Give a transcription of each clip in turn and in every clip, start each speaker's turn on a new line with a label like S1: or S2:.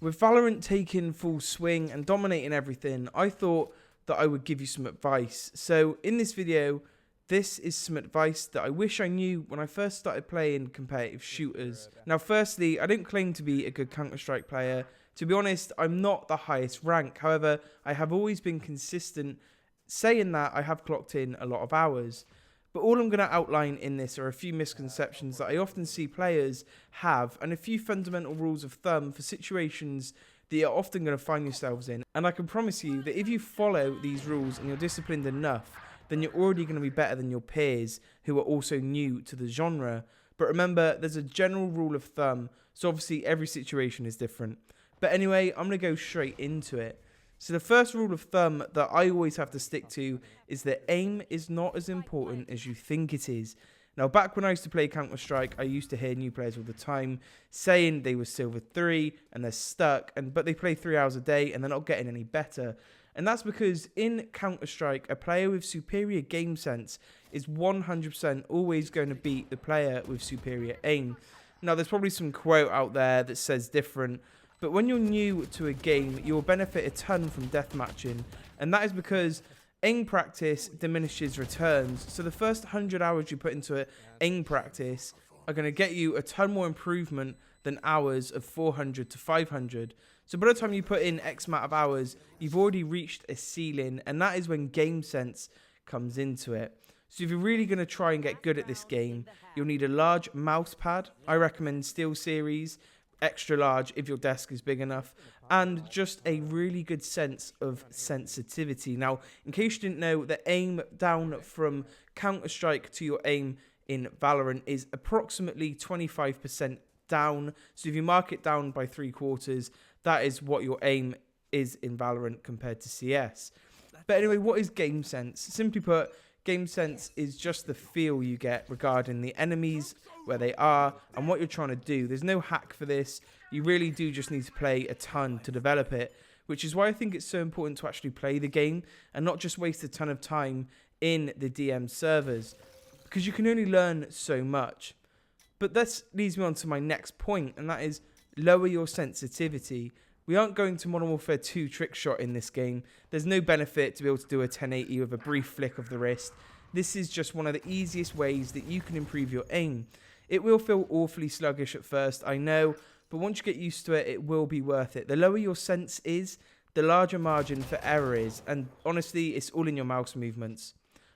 S1: With Valorant taking full swing and dominating everything, I thought that I would give you some advice. So in this video, this is some advice that I wish I knew when I first started playing competitive shooters. Now firstly, I don't claim to be a good Counter-Strike player. To be honest, I'm not the highest rank. However, I have always been consistent. Saying that, I have clocked in a lot of hours. But all I'm going to outline in this are a few misconceptions that I often see players have and a few fundamental rules of thumb for situations that you're often going to find yourselves in. And I can promise you that if you follow these rules and you're disciplined enough, then you're already going to be better than your peers who are also new to the genre. But remember, there's a general rule of thumb, so obviously every situation is different. But anyway, I'm going to go straight into it. So the first rule of thumb that I always have to stick to is that aim is not as important as you think it is. Now, back when I used to play Counter-Strike, I used to hear new players all the time saying they were Silver 3 and they're stuck, but they play 3 hours a day and they're not getting any better. And that's because in Counter-Strike, a player with superior game sense is 100% always going to beat the player with superior aim. Now, there's probably some quote out there that says different, but when you're new to a game, you'll benefit a ton from deathmatching, and that is because aim practice diminishes returns. So the first 100 hours you put into aim practice are going to get you a ton more improvement than hours of 400 to 500. So by the time you put in X amount of hours, you've already reached a ceiling, and that is when game sense comes into it. So if you're really going to try and get good at this game, you'll need a large mouse pad. I recommend SteelSeries, extra large if your desk is big enough, and just a really good sense of sensitivity. Now, in case you didn't know, the aim down from Counter-Strike to your aim in Valorant is approximately 25% down. So if you mark it down by 3/4, that is what your aim is in Valorant compared to CS. But anyway, what is game sense? Simply put, game sense is just the feel you get regarding the enemies, where they are, and what you're trying to do. There's no hack for this. You really do just need to play a ton to develop it, which is why I think it's so important to actually play the game and not just waste a ton of time in the DM servers, because you can only learn so much. But this leads me on to my next point, and that is lower your sensitivity. We aren't going to Modern Warfare 2 trick shot in this game. There's no benefit to be able to do a 1080 with a brief flick of the wrist. This is just one of the easiest ways that you can improve your aim. It will feel awfully sluggish at first, I know, but once you get used to it, it will be worth it. The lower your sense is, the larger margin for error is, and honestly, it's all in your mouse movements.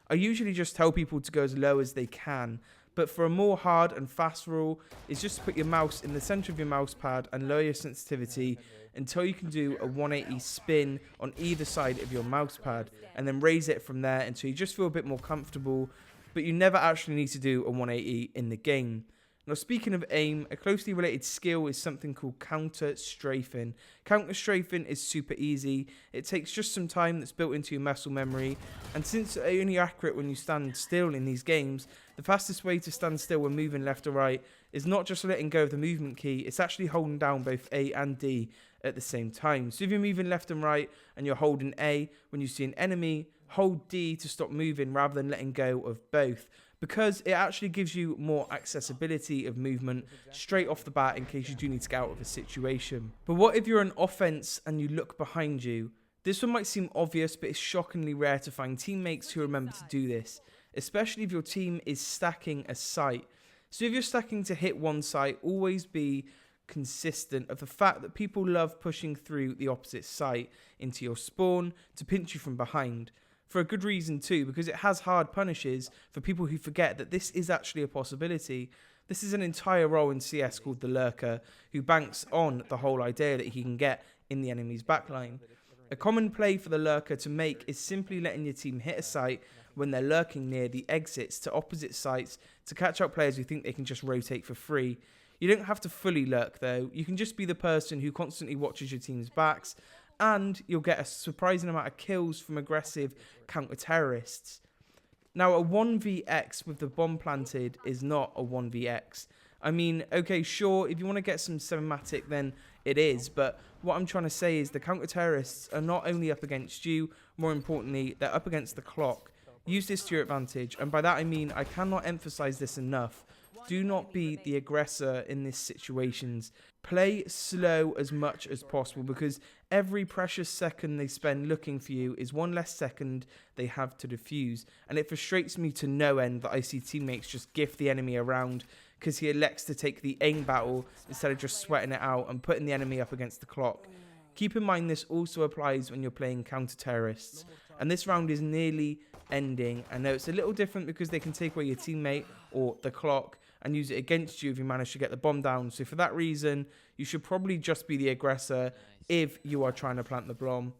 S1: I usually just tell people to go as low as they can, but for a more hard and fast rule, is just to put your mouse in the center of your mouse pad and lower your sensitivity until you can do a 180 spin on either side of your mouse pad, and then raise it from there until you just feel a bit more comfortable, but you never actually need to do a 180 in the game. Now, speaking of aim, a closely related skill is something called counter-strafing. Counter-strafing is super easy. It takes just some time that's built into your muscle memory, and since it's only accurate when you stand still in these games, the fastest way to stand still when moving left or right is not just letting go of the movement key, it's actually holding down both A and D at the same time. So if you're moving left and right and you're holding A, when you see an enemy, hold D to stop moving rather than letting go of both, because it actually gives you more accessibility of movement straight off the bat in case you do need to get out of a situation. But what if you're an offense and you look behind you? This one might seem obvious, but it's shockingly rare to find teammates who remember to do this, especially if your team is stacking a site. So if you're stacking to hit one site, always be consistent of the fact that people love pushing through the opposite site into your spawn to pinch you from behind. For a good reason too, because it has hard punishes for people who forget that this is actually a possibility. This is an entire role in CS called the Lurker, who banks on the whole idea that he can get in the enemy's backline. A common play for the Lurker to make is simply letting your team hit a site when they're lurking near the exits to opposite sites to catch out players who think they can just rotate for free. You don't have to fully lurk though, you can just be the person who constantly watches your team's backs, and you'll get a surprising amount of kills from aggressive counter-terrorists. Now, a 1vx with the bomb planted is not a 1vx. I mean, okay, sure, if you want to get some cinematic, then it is, but what I'm trying to say is the counter-terrorists are not only up against you, more importantly, they're up against the clock. Use this to your advantage, and by that I mean I cannot emphasize this enough. Do not be the aggressor in these situations. Play slow as much as possible, because every precious second they spend looking for you is one less second they have to defuse. And it frustrates me to no end that I see teammates just gift the enemy around because he elects to take the aim battle instead of just sweating it out and putting the enemy up against the clock. Keep in mind this also applies when you're playing counter-terrorists. And this round is nearly ending. I know it's a little different because they can take away your teammate or the clock and use it against you if you manage to get the bomb down. So for that reason, you should probably just be the aggressor if you are trying to plant the bomb.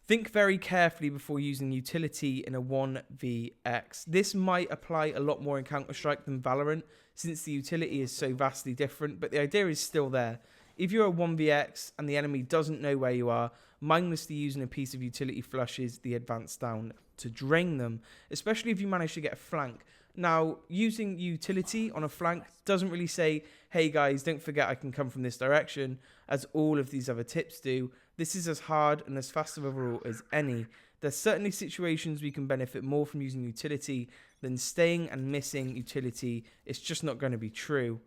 S1: Think very carefully before using utility in a 1vx. This might apply a lot more in Counter-Strike than Valorant, since the utility is so vastly different, but the idea is still there. If you're a 1vx and the enemy doesn't know where you are, mindlessly using a piece of utility flushes the advance down to drain them, especially if you manage to get a flank. Now, using utility on a flank doesn't really say, hey guys, don't forget I can come from this direction, as all of these other tips do. This is as hard and as fast of a rule as any. There's certainly situations we can benefit more from using utility than staying and missing utility. It's just not going to be true.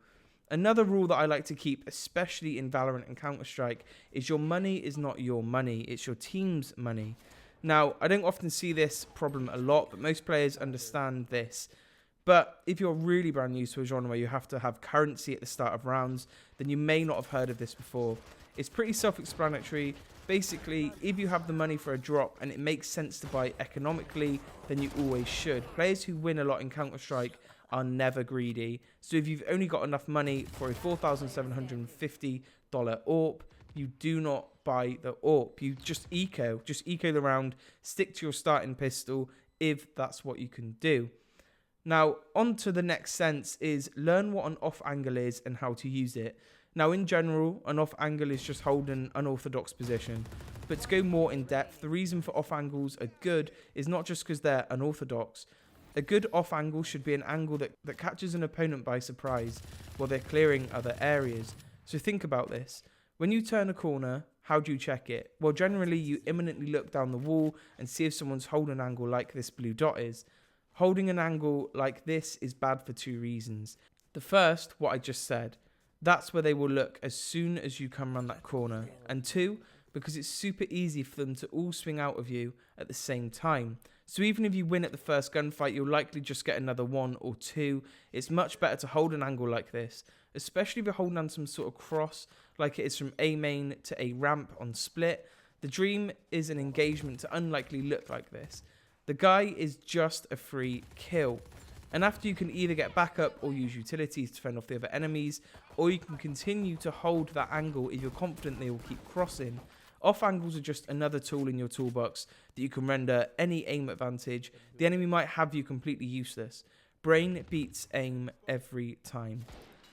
S1: Another rule that I like to keep, especially in Valorant and Counter-Strike, is your money is not your money, it's your team's money. Now, I don't often see this problem a lot, but most players understand this. But if you're really brand new to a genre where you have to have currency at the start of rounds, then you may not have heard of this before. It's pretty self-explanatory. Basically, if you have the money for a drop and it makes sense to buy economically, then you always should. Players who win a lot in Counter-Strike are never greedy. So if you've only got enough money for a $4,750 AWP, you do not buy the AWP. You just eco the round, stick to your starting pistol if that's what you can do. Now, on to the next sense is learn what an off angle is and how to use it. Now, in general, an off angle is just holding an unorthodox position. But to go more in depth, the reason for off angles are good is not just because they're unorthodox. A good off angle should be an angle that catches an opponent by surprise while they're clearing other areas. So think about this. When you turn a corner, how do you check it? Well, generally, you imminently look down the wall and see if someone's holding an angle like this blue dot is. Holding an angle like this is bad for two reasons. The first, what I just said. That's where they will look as soon as you come around that corner. And two, because it's super easy for them to all swing out of you at the same time. So even if you win at the first gunfight, you'll likely just get another one or two. It's much better to hold an angle like this, especially if you're holding on some sort of cross, like it is from A main to A ramp on split. The dream is an engagement to unlikely look like this. The guy is just a free kill. And after you can either get back up or use utilities to fend off the other enemies, or you can continue to hold that angle if you're confident they will keep crossing. Off angles are just another tool in your toolbox that you can render any aim advantage. The enemy might have you completely useless. Brain beats aim every time.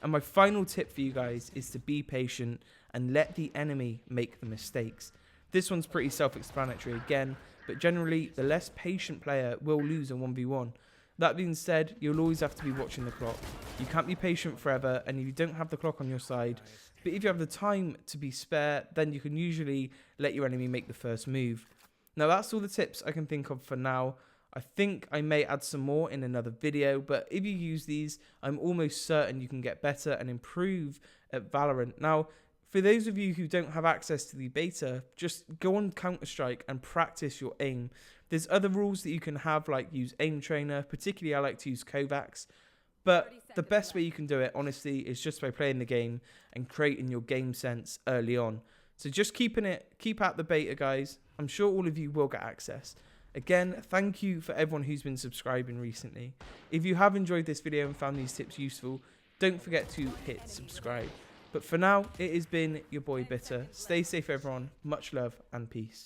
S1: And my final tip for you guys is to be patient and let the enemy make the mistakes. This one's pretty self-explanatory again, but generally the less patient player will lose a 1v1. That being said, you'll always have to be watching the clock. You can't be patient forever, and if you don't have the clock on your side, but if you have the time to be spare, then you can usually let your enemy make the first move. Now that's all the tips I can think of for now. I think I may add some more in another video, but if you use these, I'm almost certain you can get better and improve at Valorant. Now, for those of you who don't have access to the beta, just go on Counter-Strike and practice your aim. There's other rules that you can have, like use aim trainer. Particularly, I like to use Kovacs. But the best way you can do it, honestly, is just by playing the game and creating your game sense early on. So just keep out the beta, guys. I'm sure all of you will get access. Again, thank you for everyone who's been subscribing recently. If you have enjoyed this video and found these tips useful, don't forget to hit subscribe. But for now, it has been your boy Bitter. Stay safe, everyone. Much love and peace.